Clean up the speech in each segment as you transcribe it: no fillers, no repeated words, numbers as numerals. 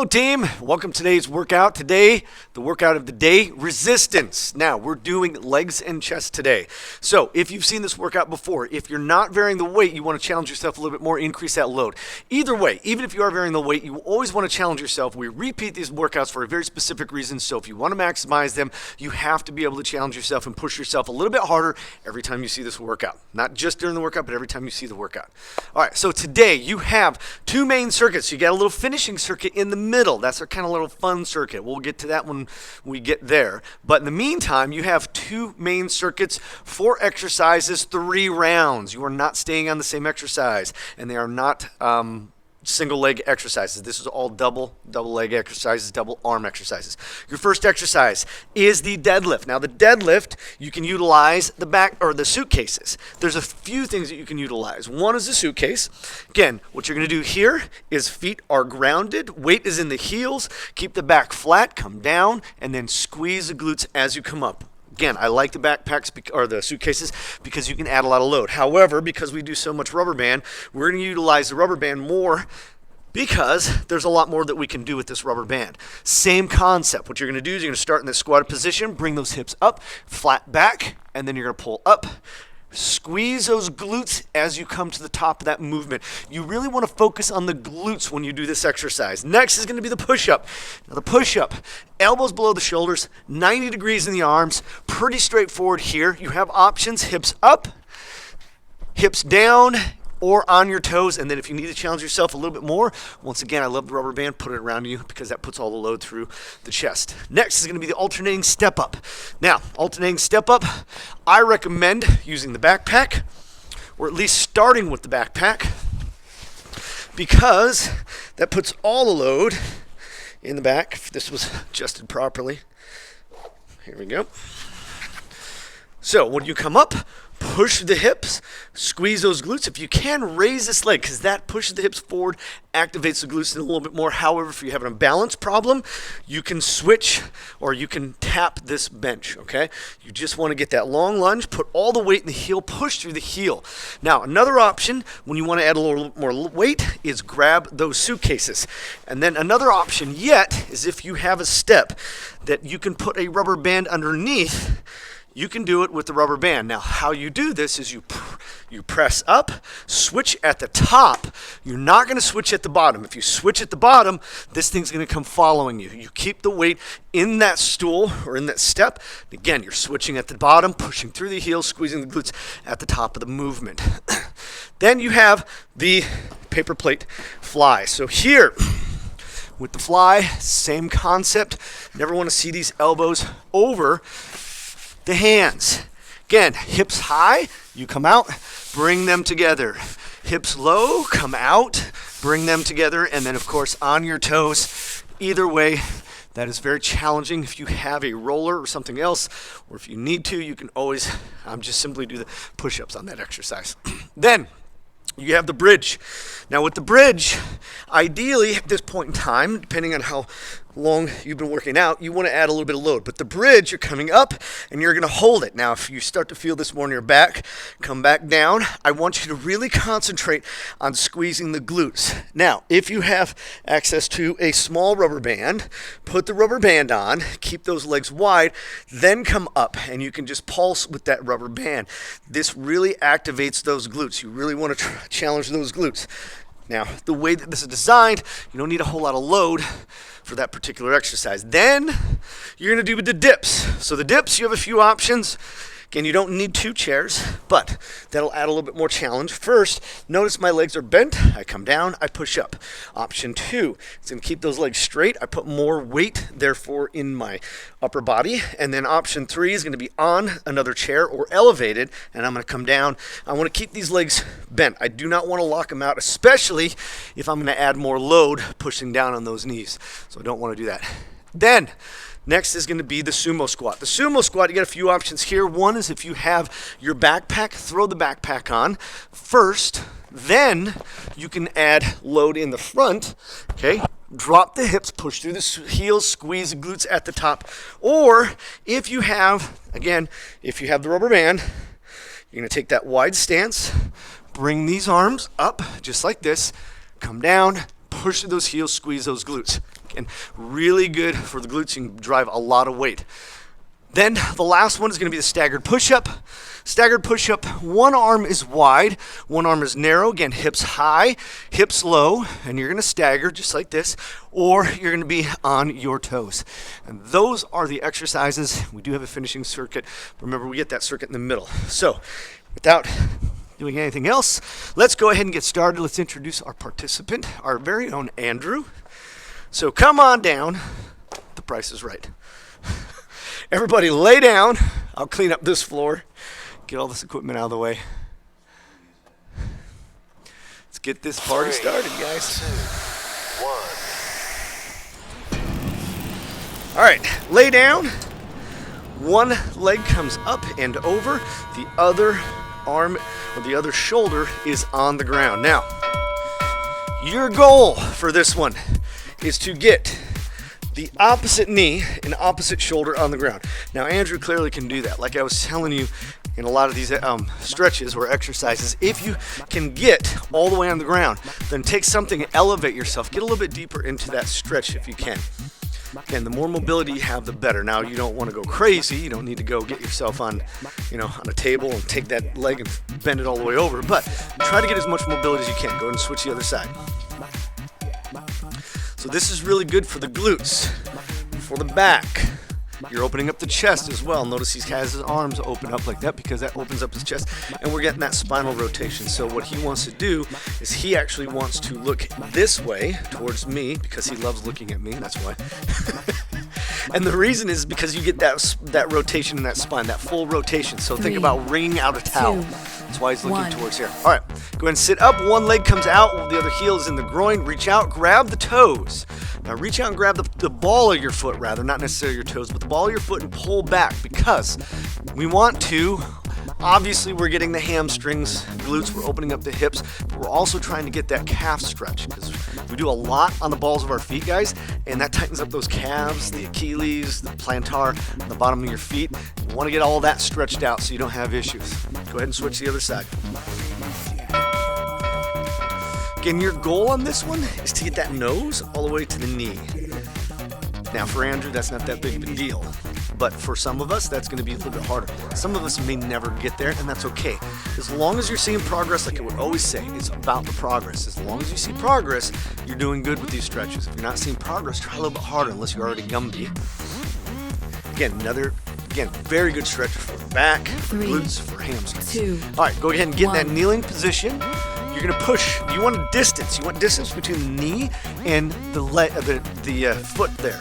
Hello team, welcome to today's workout. Today, the workout of the day, resistance. Now, we're doing legs and chest today. So, if you've seen this workout before, if you're not varying the weight, you want to challenge yourself a little bit more, increase that load. Either way, even if you are varying the weight, you always want to challenge yourself. We repeat these workouts for a very specific reason, so if you want to maximize them, you have to be able to challenge yourself and push yourself a little bit harder every time you see this workout. Not just during the workout, but every time you see the workout. All right, so today you have two main circuits. You got a little finishing circuit in the middle. That's our kind of little fun circuit. We'll get to that when we get there. But in the meantime, you have two main circuits, 4 exercises, 3 rounds. You are not staying on the same exercise, and they are not single leg exercises. This is all double leg exercises, double arm exercises. Your first exercise is the deadlift. Now the deadlift, you can utilize the back or the suitcases. There's a few things that you can utilize. One is the suitcase. Again, what you're going to do here is feet are grounded, weight is in the heels, keep the back flat, come down, and then squeeze the glutes as you come up. Again, I like the backpacks or the suitcases because you can add a lot of load. However, because we do so much rubber band, we're going to utilize the rubber band more because there's a lot more that we can do with this rubber band. Same concept. What you're going to do is you're going to start in the squatted position, bring those hips up, flat back, and then you're going to pull up. Squeeze those glutes as you come to the top of that movement. You really want to focus on the glutes when you do this exercise. Next is going to be the push-up. Now the push-up, elbows below the shoulders, 90 degrees in the arms, pretty straightforward here. You have options, hips up, hips down, or on your toes, and then if you need to challenge yourself a little bit more, once again, I love the rubber band, put it around you because that puts all the load through the chest. Next is going to be the alternating step up. Now, alternating step up, I recommend using the backpack, or at least starting with the backpack, because that puts all the load in the back. If this was adjusted properly. Here we go. So when you come up, push the hips, squeeze those glutes. If you can, raise this leg because that pushes the hips forward, activates the glutes a little bit more. However, if you're having a balance problem, you can switch or you can tap this bench, okay? You just want to get that long lunge, put all the weight in the heel, push through the heel. Now, another option when you want to add a little more weight is grab those suitcases. And then another option yet is if you have a step that you can put a rubber band underneath, you can do it with the rubber band. Now, how you do this is you press up, switch at the top. You're not going to switch at the bottom. If you switch at the bottom, this thing's going to come following you. You keep the weight in that stool or in that step. Again, you're switching at the bottom, pushing through the heels, squeezing the glutes at the top of the movement. Then you have the paper plate fly. So here, with the fly, same concept. Never want to see these elbows over the hands. Again, hips high, you come out, bring them together. Hips low, come out, bring them together, and then of course on your toes. Either way, that is very challenging. If you have a roller or something else, or if you need to, you can always just simply do the push-ups on that exercise. Then you have the bridge. Now with the bridge, ideally at this point in time, depending on how long you've been working out, you want to add a little bit of load. But the bridge, you're coming up and you're going to hold it. Now, if you start to feel this more in your back, come back down. I want you to really concentrate on squeezing the glutes. Now, if you have access to a small rubber band, put the rubber band on, keep those legs wide, then come up and you can just pulse with that rubber band. This really activates those glutes. You really want to challenge those glutes. Now, the way that this is designed, you don't need a whole lot of load for that particular exercise. Then you're going to do the dips. So the dips, you have a few options. Again, you don't need 2 chairs, but that'll add a little bit more challenge. First, notice my legs are bent. I come down, I push up. Option 2, it's going to keep those legs straight. I put more weight, therefore, in my upper body. And then option 3 is going to be on another chair or elevated, and I'm going to come down. I want to keep these legs bent. I do not want to lock them out, especially if I'm going to add more load pushing down on those knees. So I don't want to do that. Then, next is going to be the sumo squat. The sumo squat, you got a few options here. One is if you have your backpack, throw the backpack on first. Then you can add load in the front. Okay, drop the hips, push through the heels, squeeze the glutes at the top. Or if you have, again, if you have the rubber band, you're going to take that wide stance, bring these arms up just like this, come down, push through those heels, squeeze those glutes. And really good for the glutes. You can drive a lot of weight. Then the last one is going to be the staggered push-up. Staggered push-up, one arm is wide, one arm is narrow. Again, hips high, hips low, and you're going to stagger just like this, or you're going to be on your toes. And those are the exercises. We do have a finishing circuit. Remember, we get that circuit in the middle. So without doing anything else, let's go ahead and get started. Let's introduce our participant, our very own Andrew. So come on down. The price is right. Everybody lay down. I'll clean up this floor. Get all this equipment out of the way. Let's get this party started, guys. 2, 1. All right, lay down. One leg comes up and over. The other arm or the other shoulder is on the ground. Now, your goal for this one is to get the opposite knee and opposite shoulder on the ground. Now, Andrew clearly can do that. Like I was telling you in a lot of these stretches or exercises, if you can get all the way on the ground, then take something and elevate yourself. Get a little bit deeper into that stretch if you can. Again, the more mobility you have, the better. Now, you don't want to go crazy. You don't need to go get yourself on, on a table and take that leg and bend it all the way over. But try to get as much mobility as you can. Go ahead and switch the other side. So this is really good for the glutes, for the back. You're opening up the chest as well. Notice he has his arms open up like that because that opens up his chest, and we're getting that spinal rotation. So what he wants to do is he actually wants to look this way towards me because he loves looking at me. That's why. And the reason is because you get that rotation in that spine, that full rotation. So think about wringing out a towel. That's why he's looking towards here. All right, go ahead and sit up. One leg comes out, the other heel is in the groin. Reach out, grab the toes. Now reach out and grab the ball of your foot, rather, not necessarily your toes, but the ball of your foot, and pull back because we want to. Obviously, we're getting the hamstrings, glutes, we're opening up the hips, but we're also trying to get that calf stretch because we do a lot on the balls of our feet, guys, and that tightens up those calves, the Achilles, the plantar, the bottom of your feet. You want to get all that stretched out so you don't have issues. Go ahead and switch to the other side. Again, your goal on this one is to get that nose all the way to the knee. Now, for Andrew, that's not that big of a deal. But for some of us, that's going to be a little bit harder. Some of us may never get there, and that's okay. As long as you're seeing progress, like I would always say, it's about the progress. As long as you see progress, you're doing good with these stretches. If you're not seeing progress, try a little bit harder unless you're already Gumby. Again, very good stretch for the back, for glutes, for hamstrings. All right, go ahead and get in that kneeling position. You're going to push. You want a distance. You want distance between the knee and the foot there.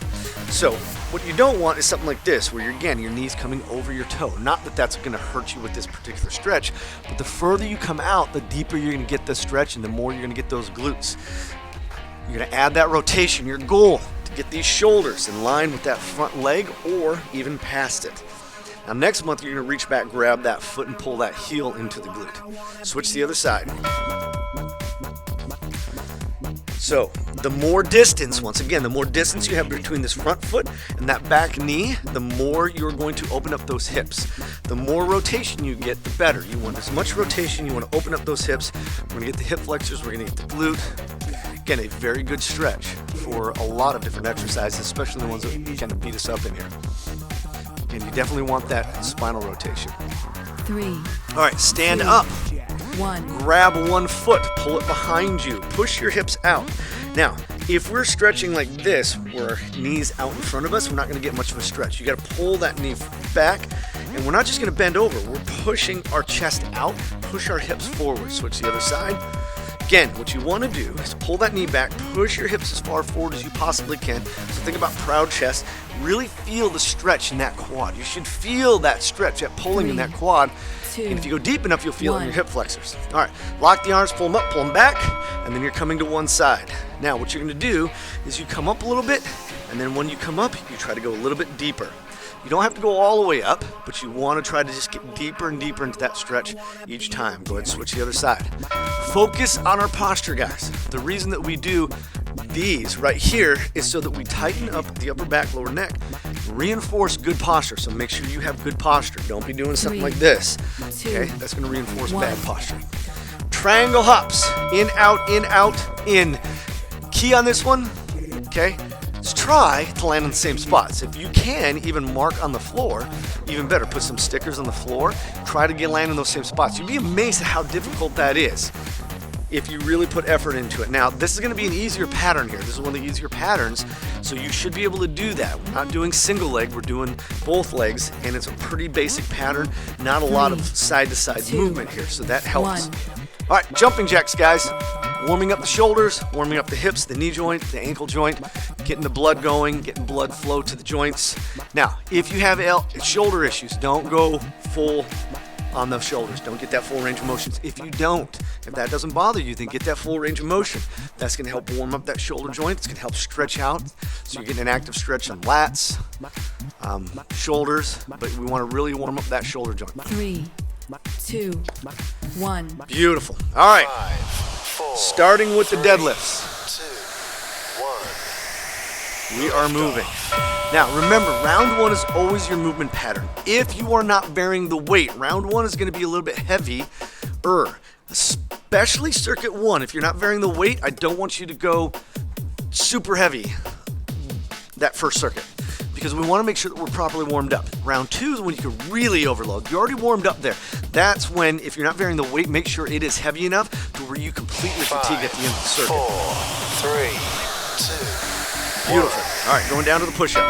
So what you don't want is something like this, where your knee's coming over your toe. Not that that's going to hurt you with this particular stretch, but the further you come out, the deeper you're going to get the stretch and the more you're going to get those glutes. You're going to add that rotation. Your goal to get these shoulders in line with that front leg or even past it. Now next month, you're going to reach back, grab that foot, and pull that heel into the glute. Switch to the other side. So the more distance, once again, the more distance you have between this front foot and that back knee, the more you're going to open up those hips. The more rotation you get, the better. You want as much rotation. You want to open up those hips. We're going to get the hip flexors. We're going to get the glute. Again, a very good stretch for a lot of different exercises, especially the ones that kind of beat us up in here. And you definitely want that spinal rotation. 3. All right, stand up. 1. Grab one foot, pull it behind you, push your hips out. Now, if we're stretching like this, where our knee's out in front of us, we're not going to get much of a stretch. You got to pull that knee back, and we're not just going to bend over. We're pushing our chest out, push our hips forward. Switch to the other side. Again, what you want to do is pull that knee back, push your hips as far forward as you possibly can. So think about proud chest. Really feel the stretch in that quad. You should feel that stretch, that pulling in that quad. 2, And if you go deep enough, you'll feel it in 1. your hip flexors. All right, lock the arms, pull them up, pull them back, and then you're coming to one side. Now, what you're going to do is you come up a little bit, and then when you come up, you try to go a little bit deeper. You don't have to go all the way up, but you want to try to just get deeper and deeper into that stretch each time. Go ahead and switch to the other side. Focus on our posture, guys. The reason that we do these right here is so that we tighten up the upper back, lower neck, reinforce good posture. So make sure you have good posture. Don't be doing something 3, like this. 2, Okay, that's going to reinforce 1. bad posture. Triangle hops, in, out, in, out, in. Key on this one, okay? is try to land in the same spots. If you can, even mark on the floor, even better. Put some stickers on the floor. Try to land in those same spots. You'd be amazed at how difficult that is if you really put effort into it. Now, this is going to be an easier pattern here. This is one of the easier patterns, so you should be able to do that. We're not doing single leg, we're doing both legs, and it's a pretty basic pattern. Not a lot of side-to-side movement here, so that helps. All right, jumping jacks, guys. Warming up the shoulders, warming up the hips, the knee joint, the ankle joint, getting the blood going, getting blood flow to the joints. Now, if you have shoulder issues, don't go full on the shoulders. Don't get that full range of motions. If that doesn't bother you, then get that full range of motion. That's going to help warm up that shoulder joint. It's going to help stretch out. So you're getting an active stretch on lats, shoulders, but we want to really warm up that shoulder joint. 3, 2, 1. Beautiful. All right. 5, 4, Starting with the deadlifts. 2, 1. We are moving. Now, remember, round 1 is always your movement pattern. If you are not bearing the weight, round 1 is going to be a little bit heavier, especially circuit 1. If you're not bearing the weight, I don't want you to go super heavy that first circuit, because we want to make sure that we're properly warmed up. Round 2 is when you can really overload. You're already warmed up there. That's when, if you're not bearing the weight, make sure it is heavy enough to where you completely fatigue at the end of the circuit. 4, 3, 2. Beautiful. All right, going down to the push-up.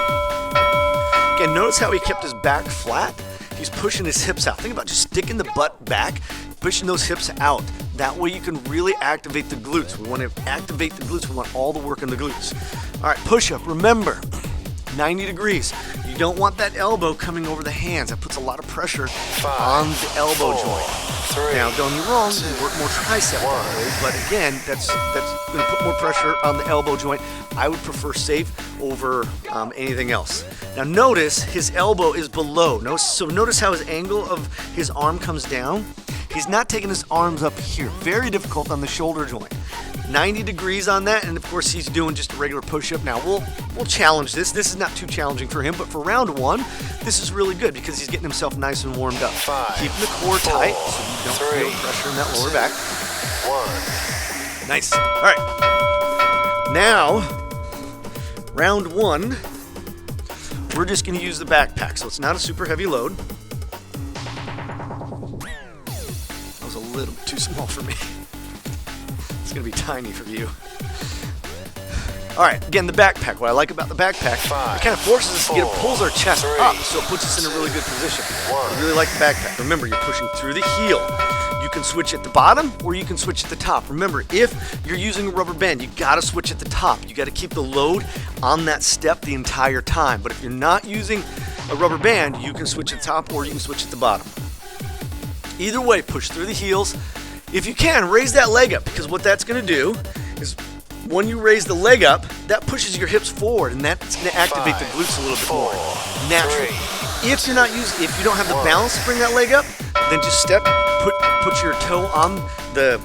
Again, notice how he kept his back flat. He's pushing his hips out. Think about just sticking the butt back, pushing those hips out. That way you can really activate the glutes. We want to activate the glutes. We want all the work in the glutes. All right, push-up. Remember, 90 degrees. You don't want that elbow coming over the hands. That puts a lot of pressure on the elbow joint. 3, Now, don't get me wrong, we work more tricep that way, but again, that's going to put more pressure on the elbow joint. I would prefer safe over anything else. Now, notice his elbow is below. Notice how his angle of his arm comes down. He's not taking his arms up here. Very difficult on the shoulder joint. 90 degrees on that, and of course he's doing just a regular push-up. Now we'll challenge this. This is not too challenging for him, but for round 1, this is really good because he's getting himself nice and warmed up. 5, Keeping the core 4, tight so you don't 3, feel pressure in that lower back. 1. Nice. All right. Now, round 1, we're just going to use the backpack, so it's not a super heavy load. That was a little bit too small for me. It's going to be tiny for you. All right, again, the backpack. What I like about the backpack, it kind of forces us to get, it pulls our chest up, so it puts us in a really good position. I really like the backpack. Remember, you're pushing through the heel. You can switch at the bottom or you can switch at the top. Remember, if you're using a rubber band, you got to switch at the top. You got to keep the load on that step the entire time. But if you're not using a rubber band, you can switch at the top or you can switch at the bottom. Either way, push through the heels. If you can, raise that leg up, because what that's going to do is when you raise the leg up, that pushes your hips forward, and that's going to activate the glutes a little bit more naturally. If you don't have the balance to bring that leg up, then just put your toe on the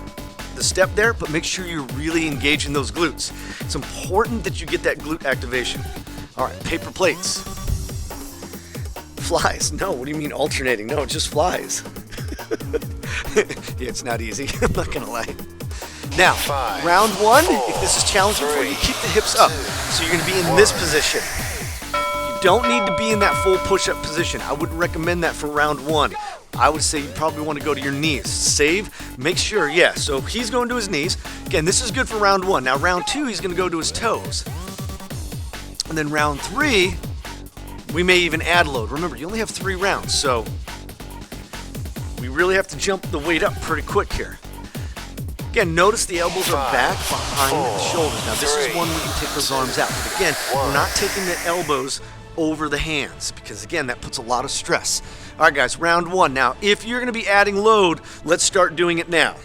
step there, but make sure you're really engaging those glutes. It's important that you get that glute activation. All right, paper plates. Flies. No, what do you mean alternating? No, it just flies. Yeah, it's not easy. I'm not gonna lie. Now, round 1, if this is challenging for you, keep the hips up. So you're gonna be in this position. You don't need to be in that full push-up position. I wouldn't recommend that for round 1. I would say you probably want to go to your knees. Save, make sure, yeah. So he's going to his knees. Again, this is good for round 1. Now round 2, he's gonna go to his toes. And then round 3, we may even add load. Remember, you only have 3 rounds, so we really have to jump the weight up pretty quick here. Again, notice the elbows are back behind the shoulders. Now this is one where you can take those arms out. But again, we're not taking the elbows over the hands, because again, that puts a lot of stress. All right, guys, round 1. Now, if you're gonna be adding load, let's start doing it now.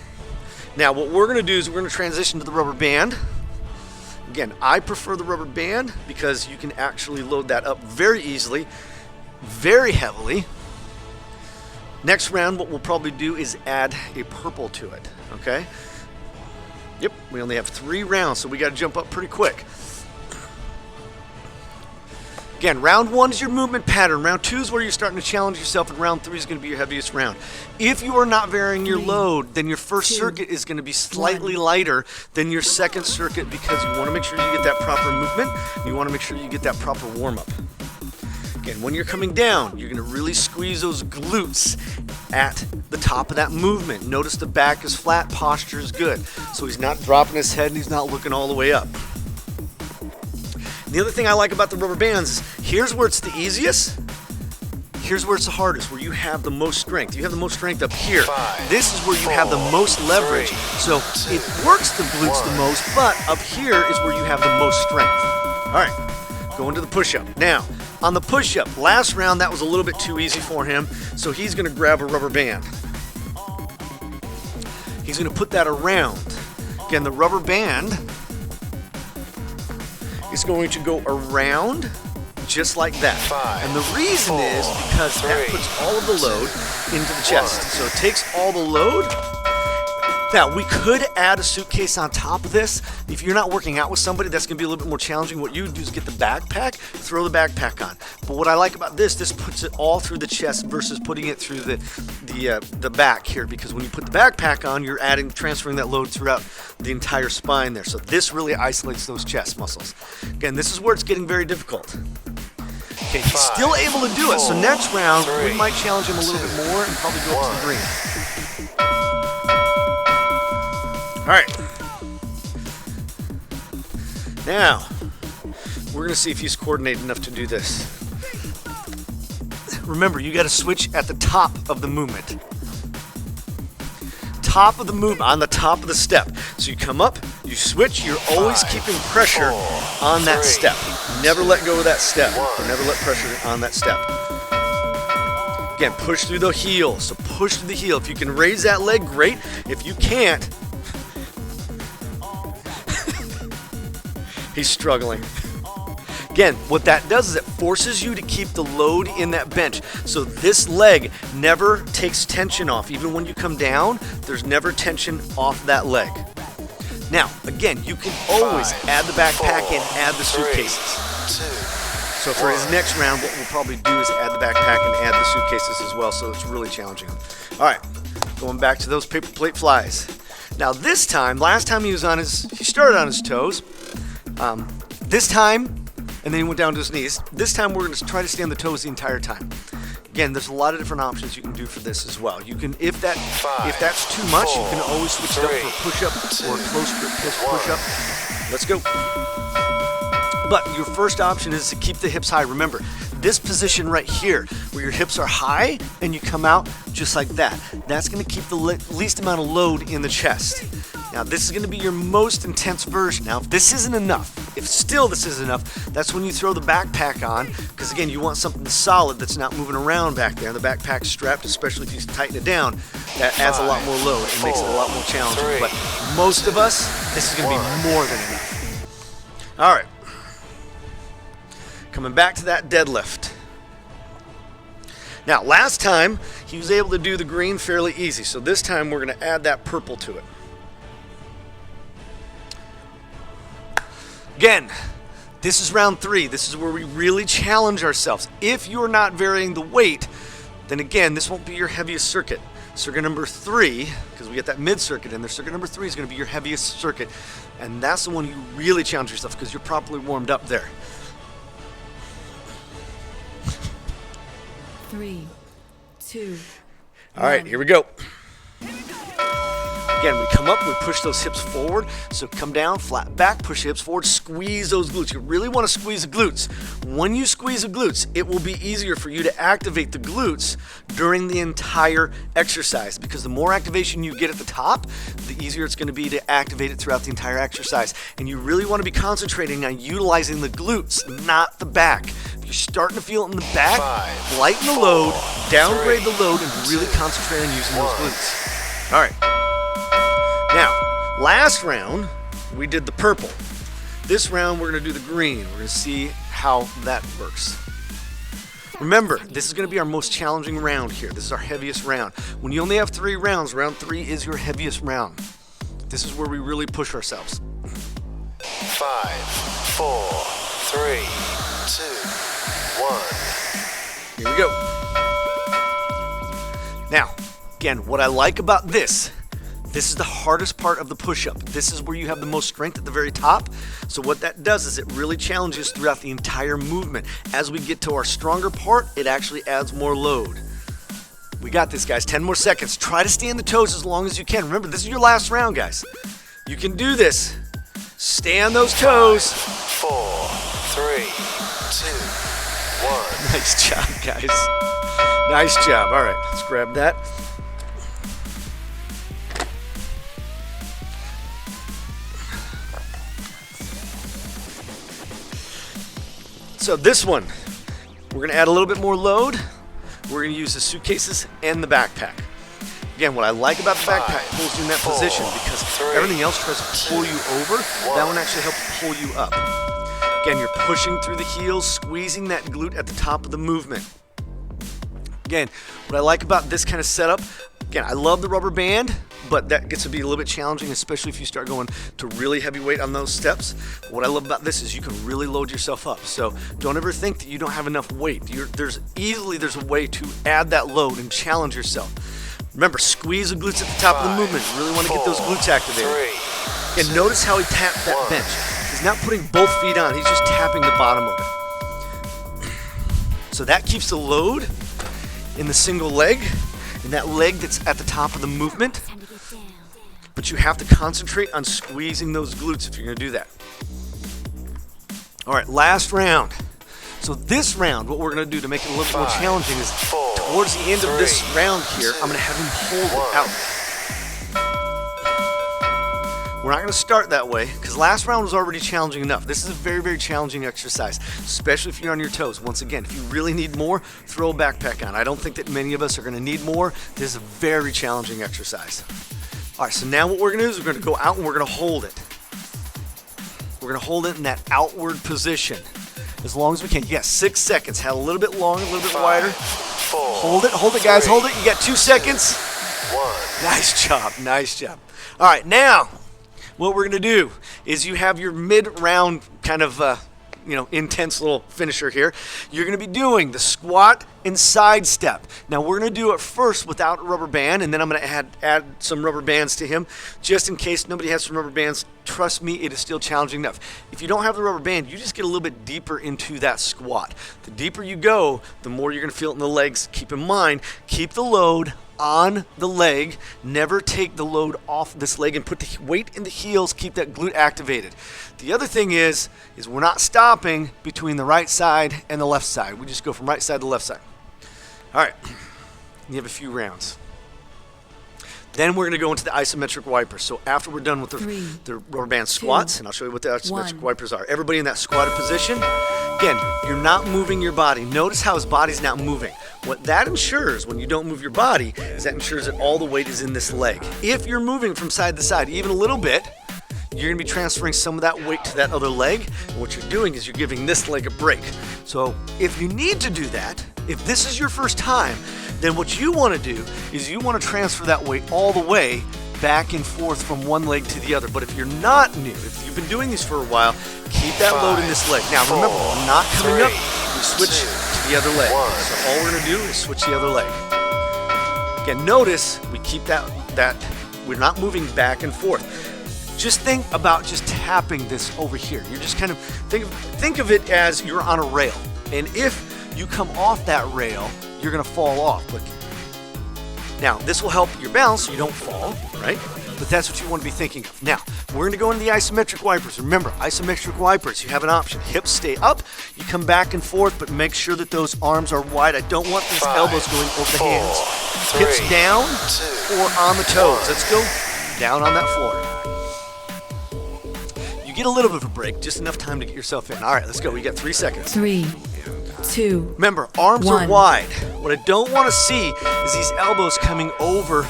Now, what we're gonna do is we're gonna transition to the rubber band. Again, I prefer the rubber band because you can actually load that up very easily, very heavily. Next round, what we'll probably do is add a purple to it, okay? Yep, we only have 3 rounds, so we got to jump up pretty quick. Again, round 1 is your movement pattern. Round 2 is where you're starting to challenge yourself, and round 3 is going to be your heaviest round. If you are not varying your 3, load, then your first 2, circuit is going to be slightly 1. lighter than your second circuit because you want to make sure you get that proper movement. You want to make sure you get that proper warm-up. Again, when you're coming down, you're going to really squeeze those glutes at the top of that movement. Notice the back is flat, posture is good. So he's not dropping his head and he's not looking all the way up. The other thing I like about the rubber bands is here's where it's the easiest, here's where it's the hardest, where you have the most strength. You have the most strength up here. 5, This is where you have the 4, most leverage. 3, So it works the glutes the 1. most, but up here is where you have the most strength. All right, going to the push-up. Now, on the push-up, last round that was a little bit too easy for him, so he's going to grab a rubber band. He's going to put that around. Again, the rubber band is going to go around just like that. 5, And the reason 4, is because that 3, puts all of the load into the chest. 1. So it takes all the load. Now, we could add a suitcase on top of this. If you're not working out with somebody, that's going to be a little bit more challenging. What you do is get the backpack, throw the backpack on. But what I like about this puts it all through the chest versus putting it through the back here. Because when you put the backpack on, you're transferring that load throughout the entire spine there. So this really isolates those chest muscles. Again, this is where it's getting very difficult. Okay, he's 5, still able to do it. So 4, next round, we 3, might challenge him a little bit more and probably go up to the 1. green. All right. Now, we're going to see if he's coordinated enough to do this. Remember, you got to switch at the top of the movement. Top of the movement, on the top of the step. So you come up, you switch, you're always 5, keeping pressure 4, on that 3, step. Never let go of that step. 1. Never let pressure on that step. Again, push through the heel. So push through the heel. If you can raise that leg, great. If you can't, he's struggling. Again, what that does is it forces you to keep the load in that bench. So this leg never takes tension off. Even when you come down, there's never tension off that leg. Now, again, you can always 5, add the backpack 4, and add the 3, suitcases. 2, So for his 1. next round, what we'll probably do is add the backpack and add the suitcases as well, so it's really challenging him. All right, going back to those paper plate flies. Now this time, last time he started on his toes. This time, and then he went down to his knees. This time we're going to try to stay on the toes the entire time. Again, there's a lot of different options you can do for this as well. You can, if that's too much, you can always switch it up for a push-up or a close grip push-up. Let's go. But your first option is to keep the hips high. Remember, this position right here, where your hips are high and you come out just like that. That's going to keep the least amount of load in the chest. Now, this is going to be your most intense version. Now, if this isn't enough, if still this isn't enough, that's when you throw the backpack on, because again, you want something solid that's not moving around back there. The backpack's strapped, especially if you tighten it down, that adds a lot more load and makes it a lot more challenging. 3, But most of us, this is going to be more than enough. All right. Coming back to that deadlift. Now, last time, he was able to do the green fairly easy, so this time we're going to add that purple to it. Again, this is round 3. This is where we really challenge ourselves. If you're not varying the weight, then again, this won't be your heaviest circuit. Circuit number 3, because we get that mid circuit in there, circuit number 3 is going to be your heaviest circuit. And that's the one you really challenge yourself because you're properly warmed up there. 3, 2. All right, here we go. Again, we come up, we push those hips forward. So come down, flat back, push the hips forward, squeeze those glutes. You really want to squeeze the glutes. When you squeeze the glutes, it will be easier for you to activate the glutes during the entire exercise, because the more activation you get at the top, the easier it's going to be to activate it throughout the entire exercise. And you really want to be concentrating on utilizing the glutes, not the back. If you're starting to feel it in the back, 5, lighten the load, 4, downgrade 3, the load, and really concentrate on using those 1. glutes. All right. Now, last round, we did the purple. This round, we're going to do the green. We're going to see how that works. Remember, this is going to be our most challenging round here. This is our heaviest round. When you only have 3 rounds, round 3 is your heaviest round. This is where we really push ourselves. 5, 4, 3, 1. Here we go. Now, again, what I like about this is the hardest part of the push-up. This is where you have the most strength at the very top. So what that does is it really challenges throughout the entire movement. As we get to our stronger part, it actually adds more load. We got this, guys. 10 more seconds. Try to stay on the toes as long as you can. Remember, this is your last round, guys. You can do this. Stay on those toes. 4, 3, 2, 1. Nice job, guys. Nice job. All right, let's grab that. So this one, we're gonna add a little bit more load. We're gonna use the suitcases and the backpack. Again, what I like about the backpack, it pulls you in that position because everything else tries to pull you over. That one actually helps pull you up. Again, you're pushing through the heels, squeezing that glute at the top of the movement. Again, what I like about this kind of setup, again, I love the rubber band, but that gets to be a little bit challenging, especially if you start going to really heavy weight on those steps. What I love about this is you can really load yourself up. So don't ever think that you don't have enough weight. There's a way to add that load and challenge yourself. Remember, squeeze the glutes at the top of the movement. You really want to get those glutes activated. And notice how he tapped that bench. He's not putting both feet on, he's just tapping the bottom of it. So that keeps the load in the single leg, and that leg that's at the top of the movement. But you have to concentrate on squeezing those glutes if you're going to do that. All right, last round. So this round, what we're going to do to make it a little bit more challenging is towards the end of this round here, I'm going to have him hold it out. We're not going to start that way because last round was already challenging enough. This is a very, very challenging exercise, especially if you're on your toes. Once again, if you really need more, throw a backpack on. I don't think that many of us are going to need more. This is a very challenging exercise. All right, so now what we're going to do is we're going to go out and we're going to hold it. We're going to hold it in that outward position as long as we can. Yes, 6 seconds. Have a little bit longer, a little bit wider. Hold it, guys, hold it. You got 2 seconds. 1. Nice job, nice job. All right, now what we're going to do is you have your mid-round kind of intense little finisher here. You're going to be doing the squat and side step. Now we're going to do it first without a rubber band, and then I'm going to add some rubber bands to him just in case nobody has some rubber bands. Trust me, it is still challenging enough. If you don't have the rubber band, you just get a little bit deeper into that squat. The deeper you go, the more you're going to feel it in the legs. Keep in mind, keep the load on the leg. Never take the load off this leg and put the weight in the heels. Keep that glute activated. The other thing is we're not stopping between the right side and the left side. We just go from right side to left side. All right, you have a few rounds. Then we're going to go into the isometric wipers. So after we're done with the rubber band squats, and I'll show you what the isometric wipers are. Everybody in that squatted position. Again, you're not moving your body. Notice how his body's not moving. What that ensures when you don't move your body is that ensures that all the weight is in this leg. If you're moving from side to side, even a little bit, you're going to be transferring some of that weight to that other leg. And what you're doing is you're giving this leg a break. So if you need to do that, if this is your first time, then what you want to do is you want to transfer that weight all the way back and forth from one leg to the other. But if you're not new, if you've been doing these for a while, keep that load in this leg. Now remember, we're not coming up, we switch to the other leg. So all we're going to do is switch the other leg. Again, notice we keep that we're not moving back and forth. Just think about just tapping this over here. You're just kind of, think of it as you're on a rail. And if you come off that rail, you're going to fall off. Look. Now, this will help your balance so you don't fall, right? But that's what you want to be thinking of. Now, we're going to go into the isometric wipers. Remember, isometric wipers, you have an option. Hips stay up, you come back and forth, but make sure that those arms are wide. I don't want these elbows going over the hands. Hips down or on the toes. Let's go down on that floor. You get a little bit of a break, just enough time to get yourself in. All right, let's go. We got 3 seconds. 3, 2. Remember, arms are 1. wide. What I don't want to see is these elbows coming over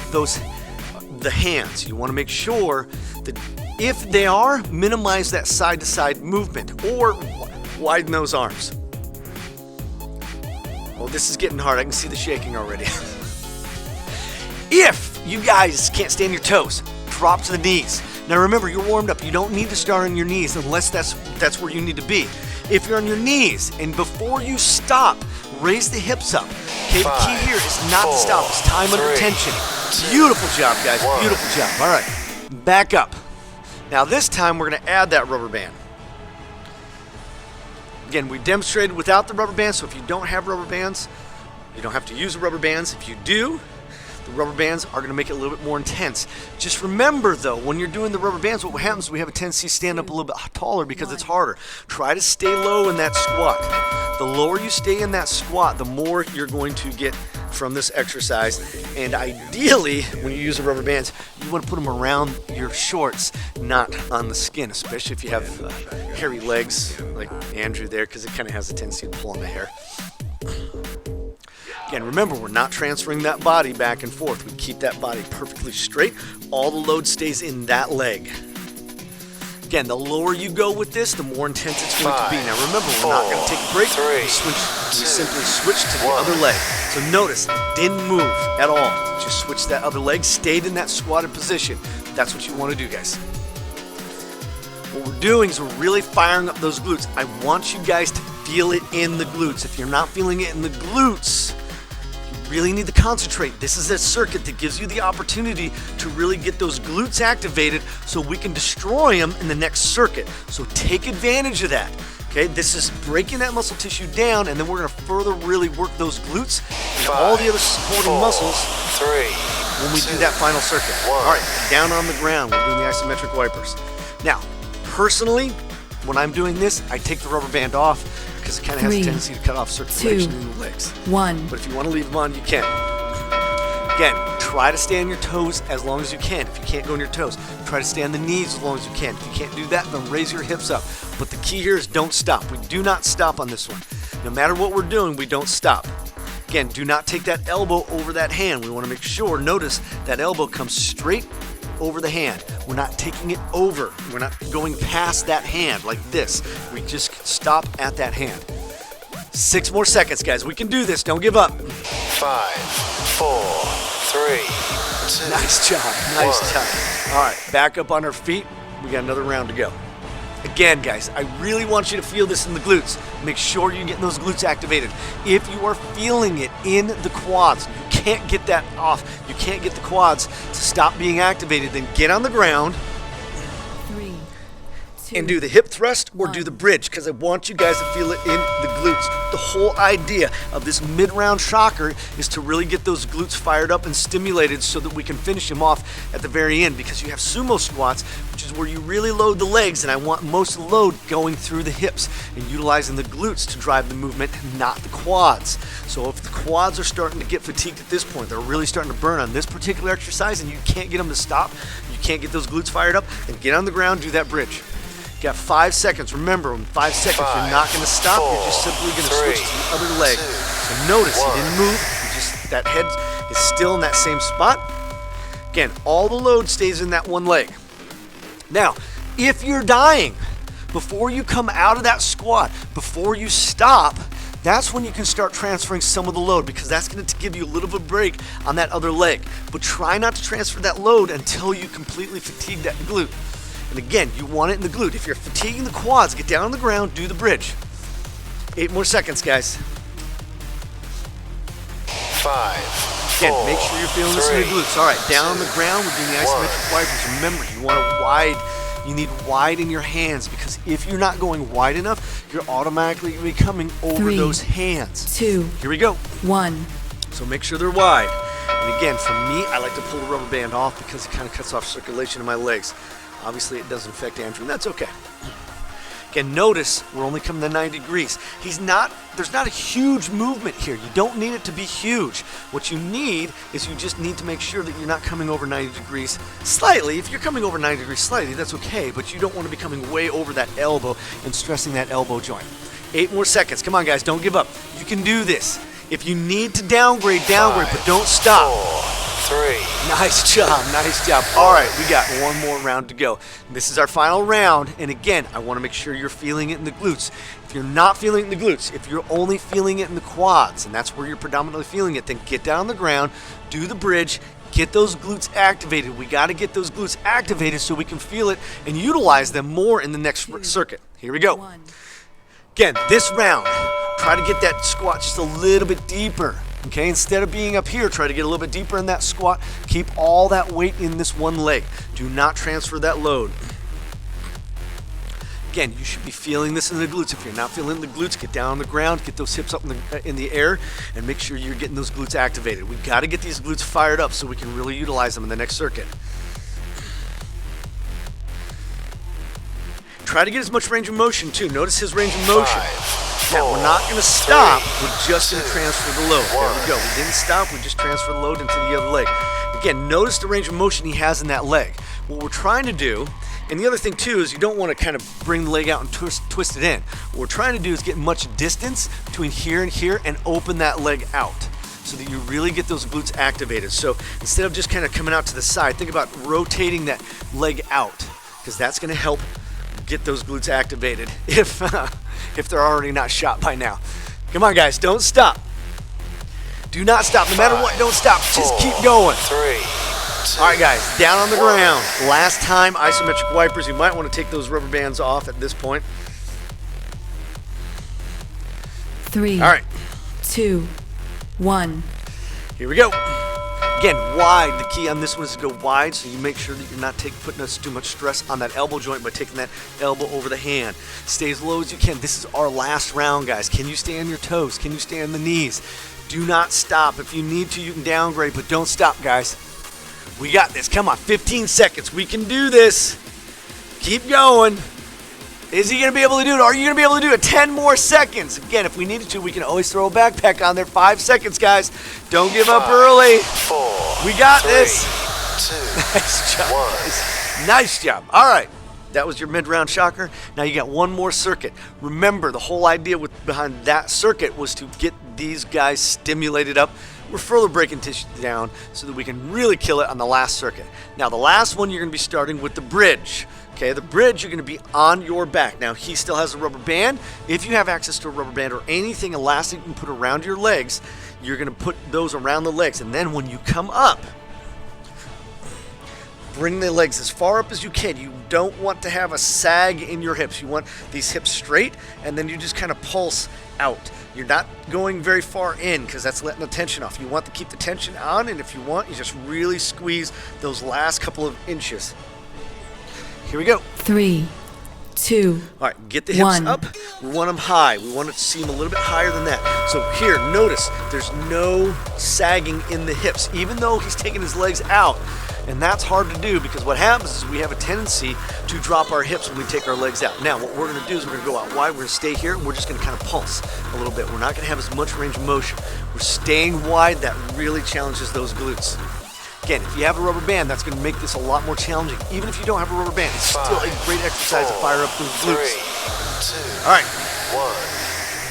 the hands. You want to make sure that if they are, minimize that side-to-side movement or widen those arms. Oh, this is getting hard. I can see the shaking already. If you guys can't stand your toes, drop to the knees. Now remember, you're warmed up. You don't need to start on your knees unless that's where you need to be. If you're on your knees, and before you stop, raise the hips up. Okay, the key here is not to stop. It's time under tension. Beautiful job, guys. Beautiful job. All right, back up. Now this time we're going to add that rubber band. Again, we demonstrated without the rubber bands, so if you don't have rubber bands, you don't have to use the rubber bands. If you do, the rubber bands are going to make it a little bit more intense. Just remember, though, when you're doing the rubber bands, what happens is we have a tendency to stand up a little bit taller because it's harder. Try to stay low in that squat. The lower you stay in that squat, the more you're going to get from this exercise. And ideally, when you use the rubber bands, you want to put them around your shorts, not on the skin, especially if you have hairy legs like Andrew there, because it kind of has a tendency to pull on the hair. Again, remember, we're not transferring that body back and forth. We keep that body perfectly straight. All the load stays in that leg. Again, the lower you go with this, the more intense it's going to be. Now remember, we're not going to take a break. We simply switch to the other leg. So notice, didn't move at all. Just switch that other leg, stayed in that squatted position. That's what you want to do, guys. What we're doing is we're really firing up those glutes. I want you guys to feel it in the glutes. If you're not feeling it in the glutes, really need to concentrate. This is a circuit that gives you the opportunity to really get those glutes activated so we can destroy them in the next circuit. So take advantage of that. Okay, this is breaking that muscle tissue down, and then we're going to further really work those glutes and all the other supporting muscles when we do that final circuit. All right, down on the ground, we're doing the isometric wipers. Now, personally, when I'm doing this, I take the rubber band off because it kind of has a tendency to cut off circulation in the legs. 1. But if you want to leave them on, you can. Again, try to stay on your toes as long as you can. If you can't go on your toes, try to stay on the knees as long as you can. If you can't do that, then raise your hips up. But the key here is don't stop. We do not stop on this one. No matter what we're doing, we don't stop. Again, do not take that elbow over that hand. We want to make sure, notice, that elbow comes straight over the hand. We're not taking it over. We're not going past that hand like this. We just stop at that hand. 6 more seconds, guys. We can do this. Don't give up. 5, 4, 3, 2. Nice job. Nice job. All right, back up on our feet. We got another round to go. Again, guys, I really want you to feel this in the glutes. Make sure you're getting those glutes activated. If you are feeling it in the quads, you can't get that off. You can't get the quads to stop being activated. Then get on the ground and do the hip thrust or do the bridge, because I want you guys to feel it in the glutes. The whole idea of this mid-round shocker is to really get those glutes fired up and stimulated so that we can finish them off at the very end, because you have sumo squats, which is where you really load the legs, and I want most of the load going through the hips and utilizing the glutes to drive the movement, not the quads. So if the quads are starting to get fatigued at this point, they're really starting to burn on this particular exercise, and you can't get them to stop, you can't get those glutes fired up, then get on the ground, do that bridge. Got 5 seconds. Remember, in 5 seconds, you're not going to stop. You're just simply going to switch to the other leg. So notice, he didn't move. That head is still in that same spot. Again, all the load stays in that one leg. Now, if you're dying, before you come out of that squat, before you stop, that's when you can start transferring some of the load, because that's going to give you a little bit of break on that other leg. But try not to transfer that load until you completely fatigue that glute. And again, you want it in the glute. If you're fatiguing the quads, get down on the ground, do the bridge. 8 more seconds, guys. 5. Again, make sure you're feeling this in your glutes. All right, down on the ground, we're doing the isometric wipers. Remember, you want it wide. You need wide in your hands, because if you're not going wide enough, you're automatically going to be coming over those hands. 2. Here we go. 1. So make sure they're wide. And again, for me, I like to pull the rubber band off because it kind of cuts off circulation in my legs. Obviously, it doesn't affect Andrew, and that's okay. Again, notice we're only coming to 90 degrees. There's not a huge movement here. You don't need it to be huge. What you need is you just need to make sure that you're not coming over 90 degrees slightly. If you're coming over 90 degrees slightly, that's okay, but you don't want to be coming way over that elbow and stressing that elbow joint. 8 more seconds. Come on, guys, don't give up. You can do this. If you need to downgrade, but don't stop. 4, 3. Nice job, nice job. All right, we got one more round to go. This is our final round, and again, I want to make sure you're feeling it in the glutes. If you're not feeling it in the glutes, if you're only feeling it in the quads, and that's where you're predominantly feeling it, then get down on the ground, do the bridge, get those glutes activated. We got to get those glutes activated so we can feel it and utilize them more in the next circuit. Here we go. Again, this round, try to get that squat just a little bit deeper. Okay, instead of being up here, try to get a little bit deeper in that squat. Keep all that weight in this one leg. Do not transfer that load. Again, you should be feeling this in the glutes. If you're not feeling the glutes, get down on the ground, get those hips up in the air, and make sure you're getting those glutes activated. We've got to get these glutes fired up so we can really utilize them in the next circuit. Try to get as much range of motion too. Notice his range of motion. Now, we're not going to stop. We're just going to transfer the load. There we go. We didn't stop. We just transfer the load into the other leg. Again, notice the range of motion he has in that leg. What we're trying to do, and the other thing too, is you don't want to kind of bring the leg out and twist it in. What we're trying to do is get much distance between here and open that leg out so that you really get those glutes activated. So instead of just kind of coming out to the side, think about rotating that leg out, because that's going to help get those glutes activated if they're already not shot by now. Come on, guys, don't stop. Do not stop. No matter what, don't stop. Just keep going. 3, 2, all right, guys, down on the ground. Last time, isometric wipers. You might want to take those rubber bands off at this point. 3, All right, 2, 1. here we go. Again, wide. The key on this one is to go wide, so you make sure that you're not putting us too much stress on that elbow joint by taking that elbow over the hand. Stay as low as you can. This is our last round, guys. Can you stay on your toes? Can you stay on the knees? Do not stop. If you need to, you can downgrade, but don't stop, guys. We got this. Come on, 15 seconds. We can do this. Keep going. Is he going to be able to do it? Are you going to be able to do it? 10 more seconds. Again, if we needed to, we can always throw a backpack on there. 5 seconds, guys. Don't give up early. 4, We got 3, this. 2, Nice job. 1. Guys. Nice job. All right. That was your mid-round shocker. Now you got one more circuit. Remember, the whole idea behind that circuit was to get these guys stimulated up. We're further breaking tissue down so that we can really kill it on the last circuit. Now, the last one, you're going to be starting with the bridge. Okay, the bridge, you're going to be on your back. Now, he still has a rubber band. If you have access to a rubber band or anything elastic you can put around your legs, you're going to put those around the legs. And then when you come up, bring the legs as far up as you can. You don't want to have a sag in your hips. You want these hips straight, and then you just kind of pulse out. You're not going very far in because that's letting the tension off. You want to keep the tension on, and if you want, you just really squeeze those last couple of inches. Here we go. 3, 2. All right, get the hips 1. up. We want them high. We want it to seem a little bit higher than that. So here, notice there's no sagging in the hips, even though he's taking his legs out. And that's hard to do because what happens is we have a tendency to drop our hips when we take our legs out. Now, what we're going to do is we're going to go out wide. We're going to stay here, and we're just going to kind of pulse a little bit. We're not going to have as much range of motion. We're staying wide. That really challenges those glutes. Again, if you have a rubber band, that's going to make this a lot more challenging. Even if you don't have a rubber band, it's still a great exercise to fire up those glutes. 3, 2, All right,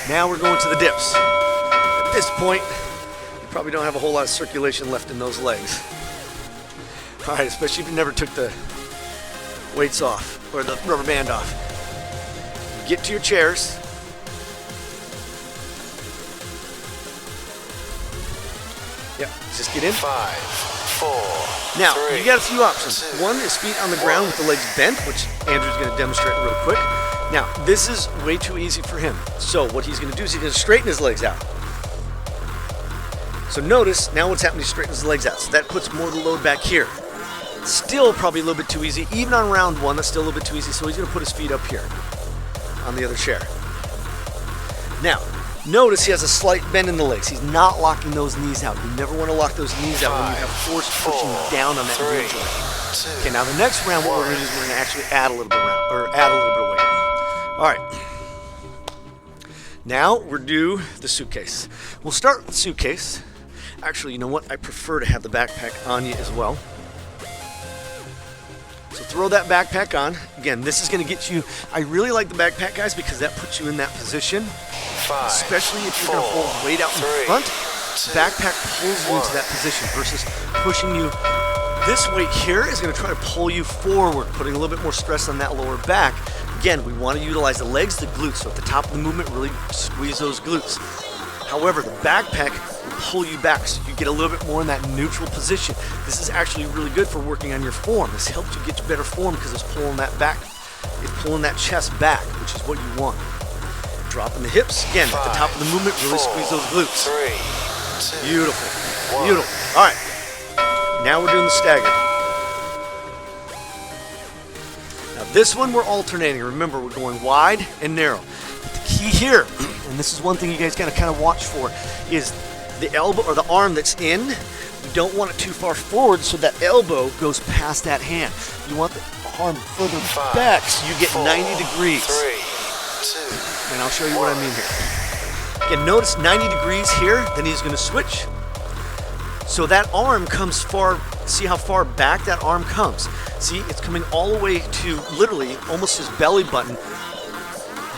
1. now we're going to the dips. At this point, you probably don't have a whole lot of circulation left in those legs. All right, especially if you never took the weights off or the rubber band off. Get to your chairs. Yep, just get in. 5, 4. Now, 3, you got a few options. 2, One is feet on the ground with the legs bent, which Andrew's going to demonstrate real quick. Now, this is way too easy for him. So what he's going to do is he's going to straighten his legs out. So notice, now what's happening, he straightens his legs out. So that puts more of the load back here. Still probably a little bit too easy. Even on round one, that's still a little bit too easy. So he's going to put his feet up here on the other chair. Now, notice he has a slight bend in the legs. He's not locking those knees out. You never want to lock those knees out when you have force pushing down on that knee joint. Okay, now the next round, what we're going to do is we're going to actually add a little bit of weight. All right. Now we're due the suitcase. We'll start with the suitcase. Actually, you know what? I prefer to have the backpack on you as well. So throw that backpack on. Again, this is going to get you, I really like the backpack, guys, because that puts you in that position. 5, Especially if you're going to hold weight out in 3, front. 2, Backpack pulls you into that position versus pushing you. This weight here is going to try to pull you forward, putting a little bit more stress on that lower back. Again, we want to utilize the legs, the glutes. So at the top of the movement, really squeeze those glutes. However, the backpack will pull you back so you get a little bit more in that neutral position. This is actually really good for working on your form. This helps you get to better form because it's pulling that back. It's pulling that chest back, which is what you want. Dropping the hips. Again, at the top of the movement, really squeeze those glutes. 3, 2, Beautiful. 1. Beautiful. All right. Now we're doing the staggered. Now this one we're alternating. Remember, we're going wide and narrow. But the key here, and this is one thing you guys got to kind of watch for, is the elbow or the arm that's in. You don't want it too far forward so that elbow goes past that hand. You want the arm further back so you get 90 degrees. 3, 2. And I'll show you what I mean here. Again, notice 90 degrees here, then he's going to switch. So that arm comes far, see how far back that arm comes? See, it's coming all the way to literally almost his belly button.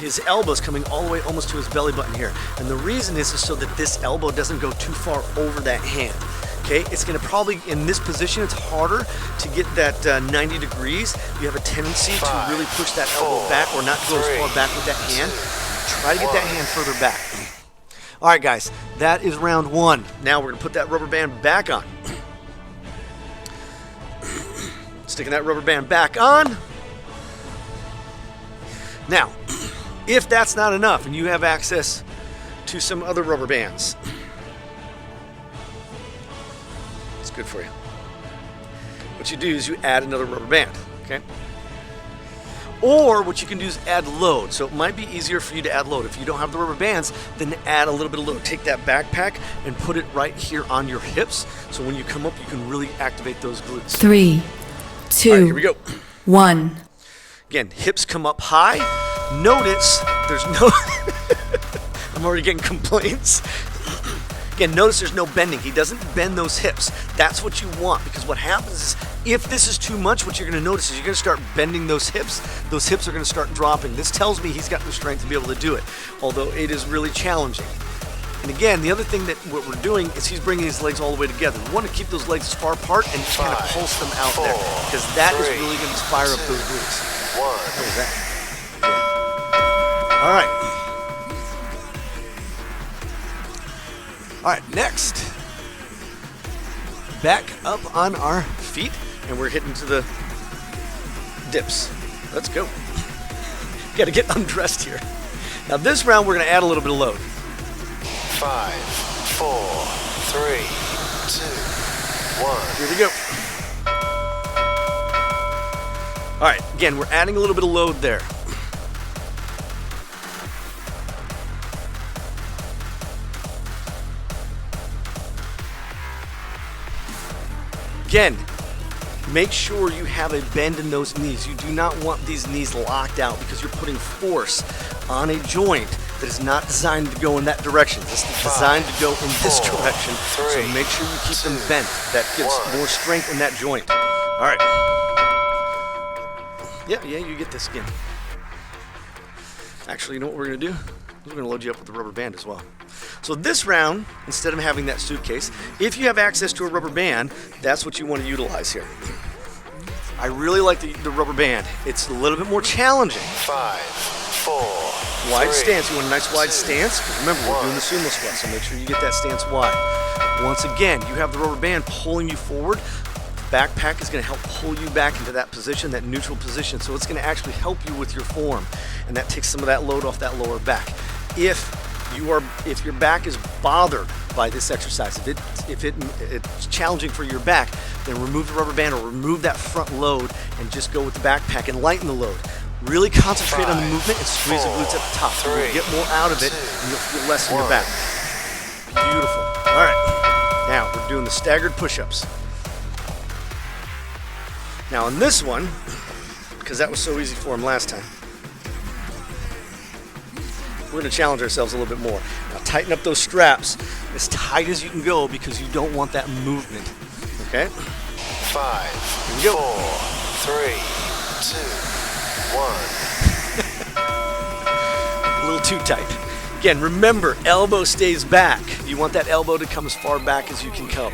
His elbow's coming all the way almost to his belly button here. And the reason is so that this elbow doesn't go too far over that hand. Okay, it's going to probably, in this position, it's harder to get that 90 degrees. You have a tendency to really push that elbow back or not go as far back with that hand. Try to get that hand further back. All right, guys, that is round one. Now we're going to put that rubber band back on. Sticking that rubber band back on. Now, if that's not enough and you have access to some other rubber bands, it's good for you. What you do is you add another rubber band, okay? Or what you can do is add load. So it might be easier for you to add load. If you don't have the rubber bands, then add a little bit of load. Take that backpack and put it right here on your hips. So when you come up, you can really activate those glutes. 3, 2, All right, here we go. 1. Again, hips come up high. Notice there's no... I'm already getting complaints. Again, notice there's no bending. He doesn't bend those hips. That's what you want, because what happens is if this is too much, what you're going to notice is you're going to start bending those hips. Those hips are going to start dropping. This tells me he's got the strength to be able to do it, although it is really challenging. And again, the other thing that what we're doing is he's bringing his legs all the way together. We want to keep those legs as far apart and just kind of pulse them out there, because that is really going to fire up those glutes. 1. How was that? Yeah. All right. All right, next, back up on our feet, and we're hitting to the dips. Let's go. Got to get undressed here. Now this round, we're going to add a little bit of load. 5, 4, 3, 2, 1. Here we go. All right, again, we're adding a little bit of load there. Again, make sure you have a bend in those knees. You do not want these knees locked out because you're putting force on a joint that is not designed to go in that direction. This is designed to go in this direction. So make sure you keep them bent. That gives more strength in that joint. All right. Yeah, you get this again. Actually, you know what we're going to do? We're going to load you up with the rubber band as well. So this round, instead of having that suitcase, if you have access to a rubber band, that's what you want to utilize here. I really like the rubber band. It's a little bit more challenging. 5, 4, Wide 3, stance. You want a nice wide stance? Because remember, we're doing the sumo squat, so make sure you get that stance wide. Once again, you have the rubber band pulling you forward. Backpack is going to help pull you back into that position, that neutral position. So it's going to actually help you with your form, and that takes some of that load off that lower back. If your back is bothered by this exercise, if it's challenging for your back, then remove the rubber band or remove that front load and just go with the backpack and lighten the load. Really concentrate on the movement and squeeze the glutes at the top. You'll get more out of it and you'll feel less in your back. Beautiful. All right. Now we're doing the staggered push-ups. Now on this one, because that was so easy for him last time, we're going to challenge ourselves a little bit more. Now tighten up those straps as tight as you can go because you don't want that movement. Okay? 5, Here we go. 4, 3, 2, 1. A little too tight. Again, remember, elbow stays back. You want that elbow to come as far back as you can come.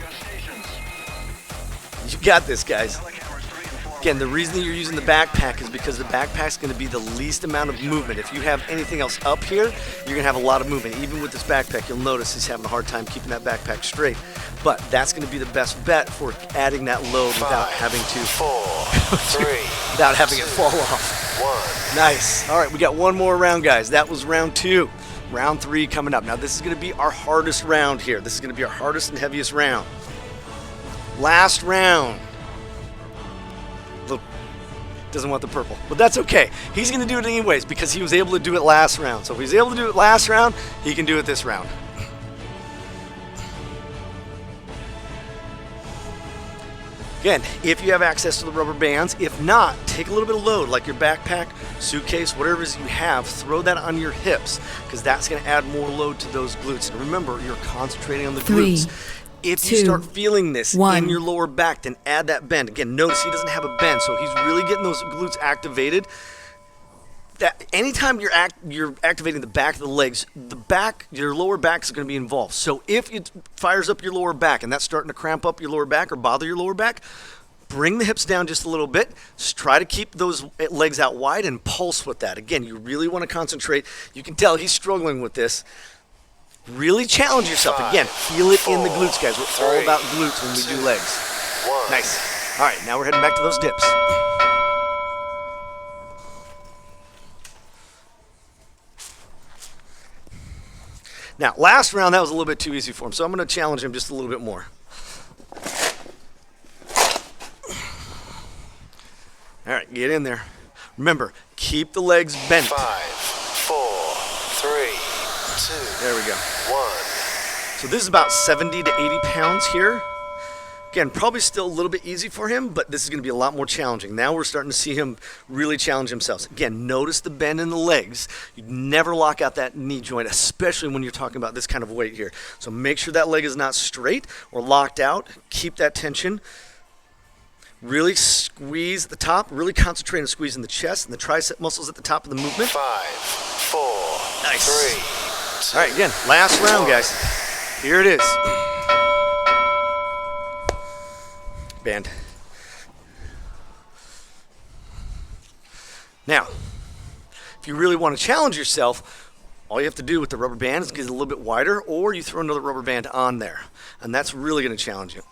You got this, guys. Again, the reason that you're using the backpack is because the backpack's going to be the least amount of movement. If you have anything else up here, you're going to have a lot of movement. Even with this backpack, you'll notice he's having a hard time keeping that backpack straight. But that's going to be the best bet for adding that load without having to, 4, 3, without having it fall off. 1. Nice. All right, we got one more round, guys. That was round 2. Round 3 coming up. Now, this is going to be our hardest round here. This is going to be our hardest and heaviest round. Last round. Look, doesn't want the purple, but that's okay. He's going to do it anyways because he was able to do it last round. So if he's able to do it last round, he can do it this round. Again, if you have access to the rubber bands, if not, take a little bit of load, like your backpack, suitcase, whatever it is you have, throw that on your hips, because that's going to add more load to those glutes. And remember, you're concentrating on the 3, glutes. If you 2, start feeling this 1. in your lower back, then add that bend. Again, notice he doesn't have a bend, so he's really getting those glutes activated. That anytime you're activating the back of the legs, your lower back is going to be involved. So if it fires up your lower back and that's starting to cramp up your lower back or bother your lower back, bring the hips down just a little bit. Just try to keep those legs out wide and pulse with that. Again, you really want to concentrate. You can tell he's struggling with this. Really challenge yourself. 5, Again, feel it in the 4, glutes, guys. We're all 3, about glutes when we do legs. 1. Nice. All right, now we're heading back to those dips. Now, last round, that was a little bit too easy for him, so I'm going to challenge him just a little bit more. All right, get in there. Remember, keep the legs bent. 5, 4, 3, 2. There we go. 1. So this is about 70 to 80 pounds here. Again, probably still a little bit easy for him, but this is going to be a lot more challenging. Now we're starting to see him really challenge himself. Again, notice the bend in the legs. You never lock out that knee joint, especially when you're talking about this kind of weight here. So make sure that leg is not straight or locked out. Keep that tension. Really squeeze at the top. Really concentrate on squeezing the chest and the tricep muscles at the top of the movement. 5, 4, Nice. 3, 2. All right, again, last round, guys. Here it is. Band. Now, if you really want to challenge yourself, all you have to do with the rubber band is get it a little bit wider, or you throw another rubber band on there, and that's really going to challenge you.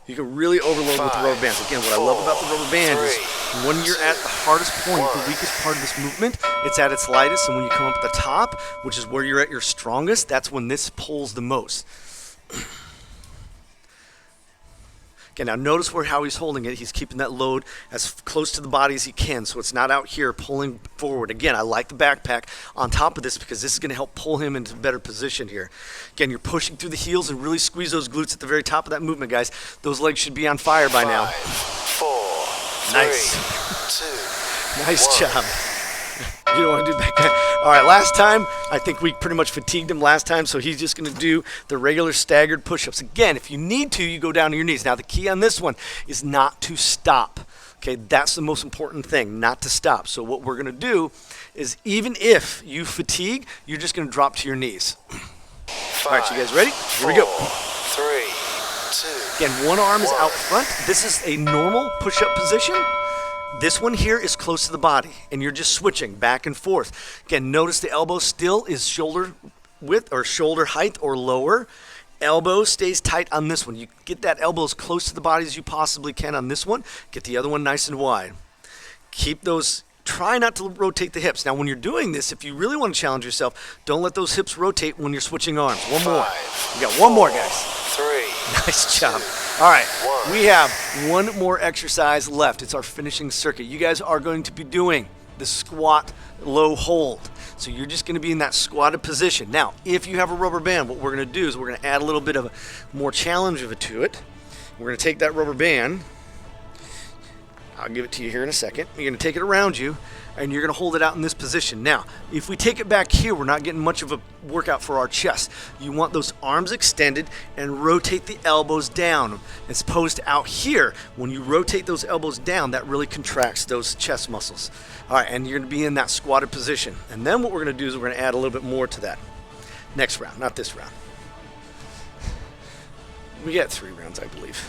You can really overload with the rubber bands. Again, what I love about the rubber band is when you're at the hardest point, the weakest part of this movement, it's at its lightest, and when you come up at the top, which is where you're at your strongest, that's when this pulls the most. Okay, now notice how he's holding it. He's keeping that load as close to the body as he can, so it's not out here pulling forward. Again, I like the backpack on top of this because this is going to help pull him into a better position here. Again, you're pushing through the heels and really squeeze those glutes at the very top of that movement, guys. Those legs should be on fire by now. 5, 4, Nice. 3, 2. Nice job. You don't want to do backpack. All right, last time, I think we pretty much fatigued him last time, so he's just going to do the regular staggered push-ups. Again, if you need to, you go down to your knees. Now, the key on this one is not to stop. Okay, that's the most important thing, not to stop. So what we're going to do is even if you fatigue, you're just going to drop to your knees. All right, you guys ready? Here we go. 3, 2. Again, one arm is out front. This is a normal push-up position. This one here is close to the body, and you're just switching back and forth. Again, notice the elbow still is shoulder width or shoulder height or lower. Elbow stays tight on this one. You get that elbow as close to the body as you possibly can on this one. Get the other one nice and wide. Keep those, try not to rotate the hips. Now, when you're doing this, if you really want to challenge yourself, don't let those hips rotate when you're switching arms. One more. We got one more, guys. 3. Nice job. All right, we have one more exercise left. It's our finishing circuit. You guys are going to be doing the squat low hold. So you're just going to be in that squatted position. Now, if you have a rubber band, what we're going to do is we're going to add a little bit of a more challenge of it to it. We're going to take that rubber band. I'll give it to you here in a second. You're going to take it around you, and you're going to hold it out in this position. Now, if we take it back here, we're not getting much of a workout for our chest. You want those arms extended and rotate the elbows down. As opposed to out here, when you rotate those elbows down, that really contracts those chest muscles. All right, and you're going to be in that squatted position. And then what we're going to do is we're going to add a little bit more to that. Next round, not this round. We got 3 rounds, I believe.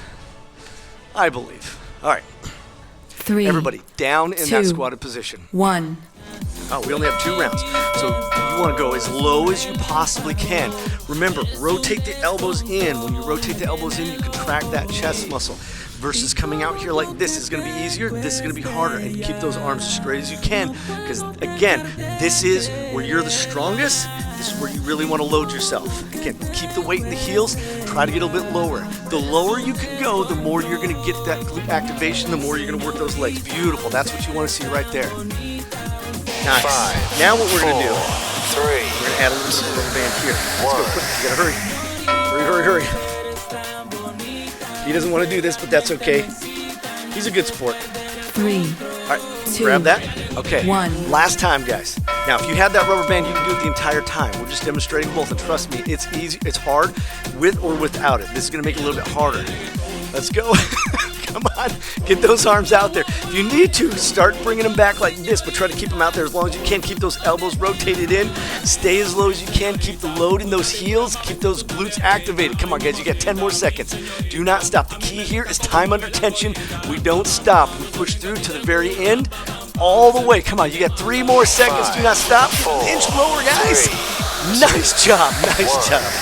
All right, 3, everybody down in that 2, squatted position. 1. Oh, we only have 2 rounds. So you want to go as low as you possibly can. Remember, rotate the elbows in. When you rotate the elbows in, you contract that chest muscle. Versus coming out here like this is going to be easier. This is going to be harder. And keep those arms as straight as you can. Because, again, this is where you're the strongest. This is where you really want to load yourself. Again, keep the weight in the heels. Try to get a little bit lower. The lower you can go, the more you're going to get that glute activation, the more you're going to work those legs. Beautiful. That's what you want to see right there. Nice. 5, now what we're going to do, 3, we're going to add a little bit of rubber band here. Let's go quick. You got to hurry. Hurry. He doesn't want to do this, but that's okay. He's a good sport. 3, All right, 2, grab that. Okay. 1. Last time, guys. Now, if you had that rubber band, you can do it the entire time. We're just demonstrating both, and trust me, it's easy. It's hard with or without it. This is going to make it a little bit harder. Let's go. Come on, get those arms out there. If you need to, start bringing them back like this, but try to keep them out there as long as you can. Keep those elbows rotated in. Stay as low as you can. Keep the load in those heels. Keep those glutes activated. Come on, guys, you got 10 more seconds. Do not stop. The key here is time under tension. We don't stop. We push through to the very end, all the way. Come on, you got 3 more seconds. Do not stop. 4, Inch lower, guys. 3, Nice job. Nice 1. job.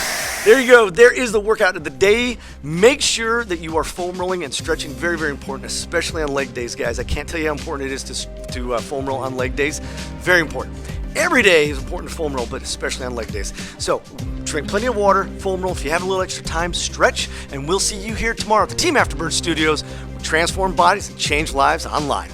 There you go. There is the workout of the day. Make sure that you are foam rolling and stretching. Very, very important, especially on leg days, guys. I can't tell you how important it is to foam roll on leg days. Very important. Every day is important to foam roll, but especially on leg days. So drink plenty of water, foam roll. If you have a little extra time, stretch, and we'll see you here tomorrow at the Team Afterburn Studios. We transform bodies and change lives online.